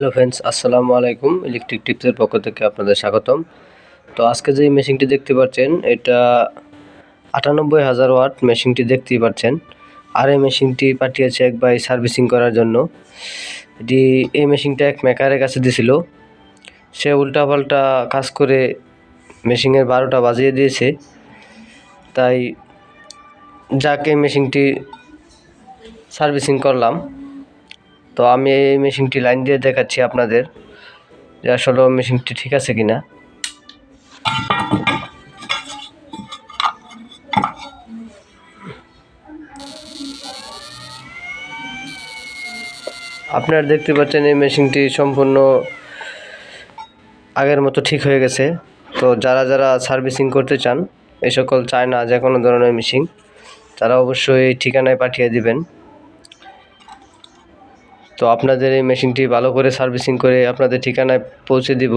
Hello friends, আসসালামু আলাইকুম। Electric টিপসের পক্ষ থেকে আপনাদের স্বাগতম। তো আজকে যে মেশিনটি দেখতে পাচ্ছেন, এটা ৯৮,০০০ ওয়াট মেশিনটি দেখতেই পাচ্ছেন। আর এই মেশিনটি পাঠিয়েছে এক ভাই সার্ভিসিং করার জন্য। এই মেশিনটা এক মেকারের কাছে দিছিল। সে উল্টাপাল্টা কাজ করে মেশিনের ১২টা বাজিয়ে দিয়েছে। তাই যাকে মেশিনটি সার্ভিসিং করলাম, তো আমি এই মেশিনটি লাইন দিয়ে দেখাচ্ছি আপনাদের যে আসলে মেশিনটি ঠিক আছে কিনা। আপনারা দেখতে পাচ্ছেন এই মেশিনটি সম্পূর্ণ আগের মতো ঠিক হয়ে গেছে। তো যারা সার্ভিসিং করতে চান, এই সকল চায় না যে কোনো ধরনের মেশিন, তারা অবশ্যই এই ঠিকানায় পাঠিয়ে দিবেন। তো আপনাদের এই মেশিনটি ভালো করে সার্ভিসিং করে আপনাদের ঠিকানায় পৌঁছে দিব।